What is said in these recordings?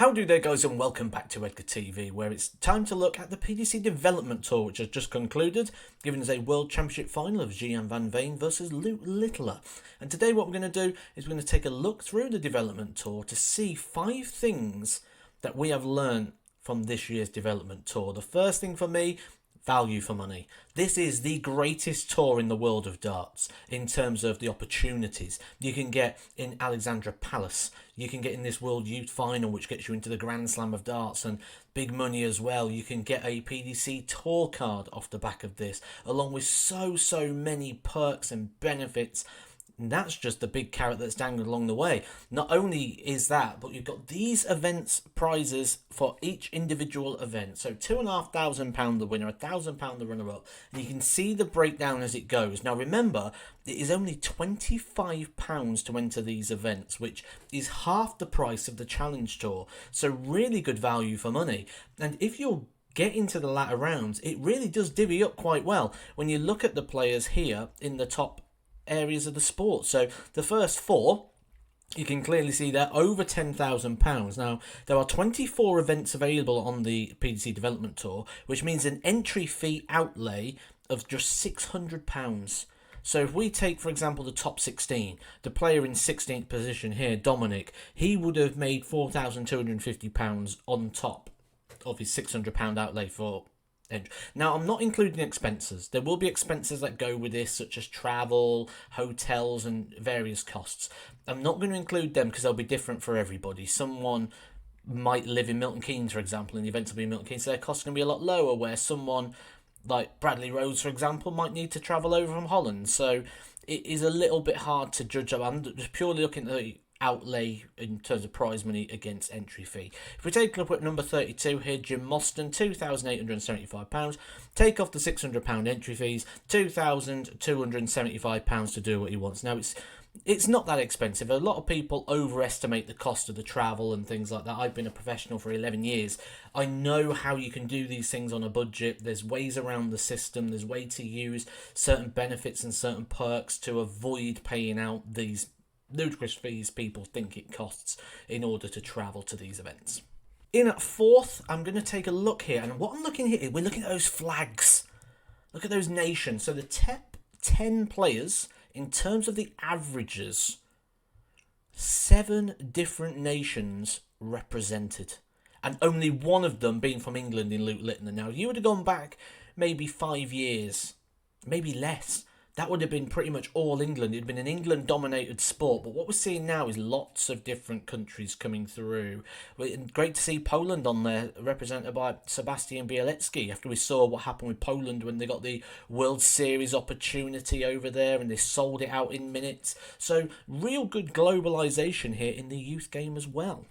How do there, guys, and welcome back to Edgar TV, where it's time to look at the PDC Development Tour, which has just concluded, giving us a World Championship final of Gian van Veen versus Luke Littler. And today what we're going to do is we're going to take a look through the Development Tour to see 5 things that we have learned from this year's Development Tour. The first thing for me, value for money. This is the greatest tour in the world of darts in terms of the opportunities you can get in Alexandra Palace. You can get in this World Youth Final, which gets you into the Grand Slam of darts, and big money as well. You can get a PDC tour card off the back of this, along with so many perks and benefits. And that's just the big carrot that's dangled along the way. Not only is that, but you've got these events prizes for each individual event. So £2,500 the winner, £1,000 the runner-up. And you can see the breakdown as it goes. Now remember, it is only £25 to enter these events, which is half the price of the Challenge Tour. So really good value for money. And if you're get into the latter rounds, it really does divvy up quite well. When you look at the players here in the top areas of the sport. So the first 4, you can clearly see they're over £10,000. Now, there are 24 events available on the PDC Development Tour, which means an entry fee outlay of just £600. So if we take, for example, the top 16, the player in 16th position here, Dominic, he would have made £4,250 on top of his £600 outlay for. Now, I'm not including expenses. There will be expenses that go with this, such as travel, hotels, and various costs. I'm not going to include them because they'll be different for everybody. Someone might live in Milton Keynes, for example, and the event will be in Milton Keynes, so their costs are going to be a lot lower, where someone like Bradley Rhodes, for example, might need to travel over from Holland. So it is a little bit hard to judge. I'm just purely looking at the outlay in terms of prize money against entry fee. If we take a look at number 32 here, Jim Mostyn, £2,875. Take off the £600 entry fees, £2,275 to do what he wants. Now it's not that expensive. A lot of people overestimate the cost of the travel and things like that. I've been a professional for 11 years. I know how you can do these things on a budget. There's ways around the system. There's ways to use certain benefits and certain perks to avoid paying out these ludicrous fees people think it costs in order to travel to these events. In at 4th, I'm going to take a look here, and what I'm looking here, we're looking at those flags. Look at those nations. So the top 10 players, in terms of the averages, 7 different nations represented, and only one of them being from England in Luke Littler. Now, if you would have gone back maybe 5 years, maybe less, that would have been pretty much all England. It would have been an England-dominated sport. But what we're seeing now is lots of different countries coming through. Great to see Poland on there, represented by Sebastian Bielecki, after we saw what happened with Poland when they got the World Series opportunity over there and they sold it out in minutes. So real good globalisation here in the youth game as well.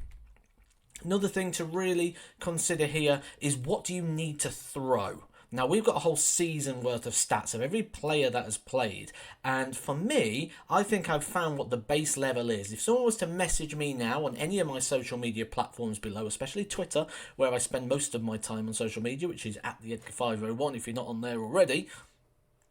Another thing to really consider here is, what do you need to throw? Now, we've got a whole season worth of stats of every player that has played. And for me, I think I've found what the base level is. If someone was to message me now on any of my social media platforms below, especially Twitter, where I spend most of my time on social media, which is at the Edgar501 if you're not on there already.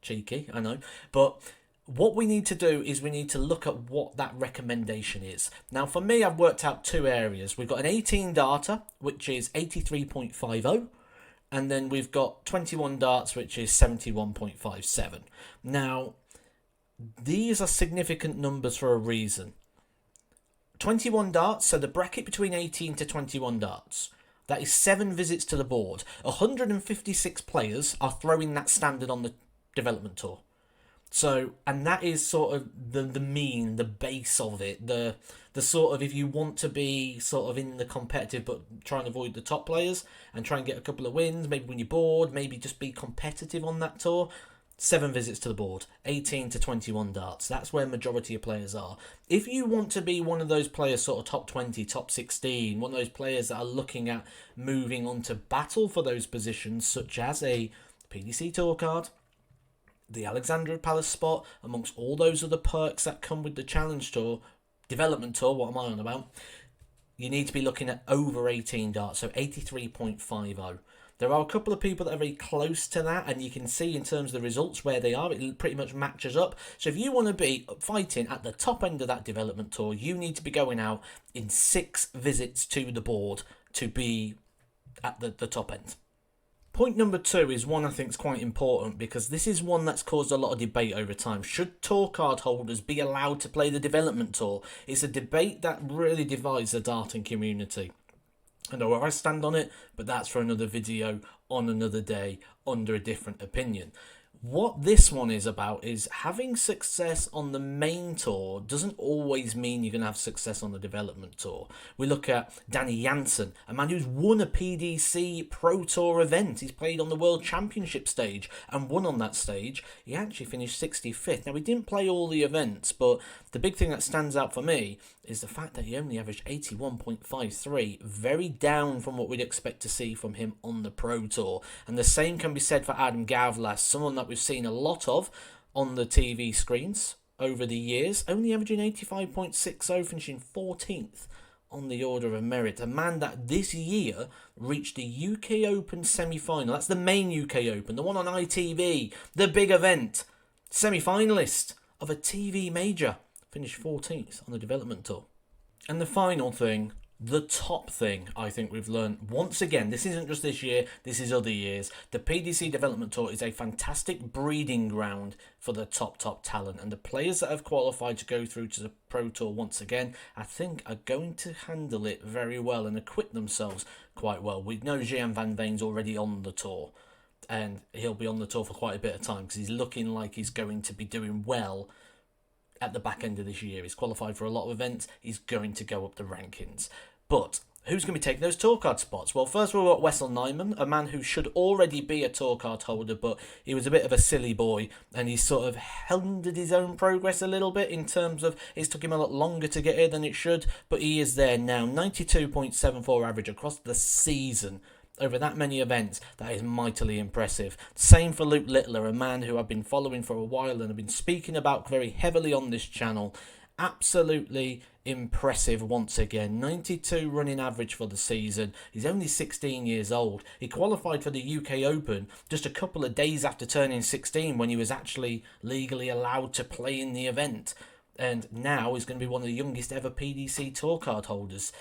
Cheeky, I know. But what we need to do is we need to look at what that recommendation is. Now, for me, I've worked out 2 areas. We've got an 18 darter, which is 83.50. And then we've got 21 darts, which is 71.57. Now, these are significant numbers for a reason. 21 darts, so the bracket between 18 to 21 darts. That is 7 visits to the board. 156 players are throwing that standard on the Development Tour. So, and that is sort of the mean, the base of it, the sort of, if you want to be sort of in the competitive but try and avoid the top players and try and get a couple of wins, maybe when you're bored, maybe just be competitive on that tour, 7 visits to the board, 18 to 21 darts. That's where majority of players are. If you want to be one of those players, sort of top 20, top 16, one of those players that are looking at moving on to battle for those positions, such as a PDC tour card, the Alexandra Palace spot, amongst all those other perks that come with the Challenge Tour, Development Tour, what am I on about? You need to be looking at over 18 darts, so 83.50. There are a couple of people that are very close to that, and you can see in terms of the results where they are, it pretty much matches up. So if you want to be fighting at the top end of that development tour, you need to be going out in 6 visits to the board to be at the top end. Point number 2 is one I think is quite important, because this is one that's caused a lot of debate over time. Should tour card holders be allowed to play the development tour? It's a debate that really divides the darting community. I know where I stand on it, but that's for another video on another day under a different opinion. What this one is about is having success on the main tour doesn't always mean you're going to have success on the development tour. We look at Danny Jansen, a man who's won a PDC Pro Tour event. He's played on the World Championship stage and won on that stage. He actually finished 65th. Now, he didn't play all the events, but the big thing that stands out for me is the fact that he only averaged 81.53, very down from what we'd expect to see from him on the Pro Tour. And the same can be said for Adam Gavlas, someone that we've seen a lot of on the TV screens over the years, only averaging 85.60, finishing 14th on the Order of Merit. A man that this year reached the UK Open semi-final. That's the main UK Open, the one on ITV, the big event. Semi-finalist of a TV major. Finished 14th on the development tour. And the final thing, the top thing I think we've learned, once again, this isn't just this year, this is other years. The PDC Development Tour is a fantastic breeding ground for the top talent. And the players that have qualified to go through to the Pro Tour once again, I think are going to handle it very well and acquit themselves quite well. We know Gian van Veen's already on the tour. And he'll be on the tour for quite a bit of time because he's looking like he's going to be doing well at the back end of this year. He's qualified for a lot of events. He's going to go up the rankings. But who's going to be taking those tour card spots? Well, first we've got Wessel Nijman, a man who should already be a tour card holder, but he was a bit of a silly boy, and he sort of hindered his own progress a little bit in terms of it took him a lot longer to get here than it should, but he is there now. 92.74 average across the season. Over that many events, that is mightily impressive. Same for Luke Littler, a man who I've been following for a while and have been speaking about very heavily on this channel. Absolutely impressive once again. 92 running average for the season. He's only 16 years old. He qualified for the UK Open just a couple of days after turning 16 when he was actually legally allowed to play in the event. And now he's going to be one of the youngest ever PDC tour card holders.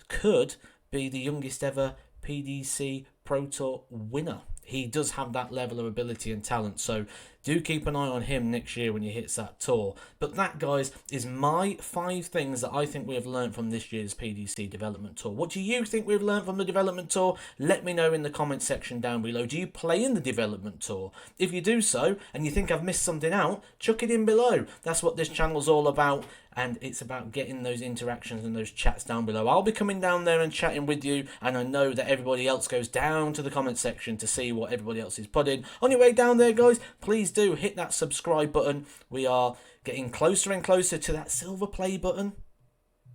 Could be the youngest ever PDC Pro Tour winner. He does have that level of ability and talent, so do keep an eye on him next year when he hits that tour. But that, guys, is my 5 things that I think we have learned from this year's PDC Development Tour. What do you think we've learned from the Development Tour? Let me know in the comment section down below. Do you play in the Development Tour? If you do so, and you think I've missed something out, chuck it in below. That's what this channel's all about, and it's about getting those interactions and those chats down below. I'll be coming down there and chatting with you, and I know that everybody else goes down to the comment section to see what everybody else is putting. On your way down there, guys, please do hit that subscribe button. We are getting closer and closer to that silver play button.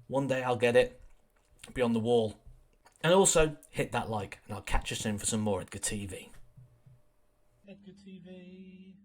One day I'll get it. It'll be on the wall. And also, hit that like, and I'll catch you soon for some more Edgar TV. Edgar TV.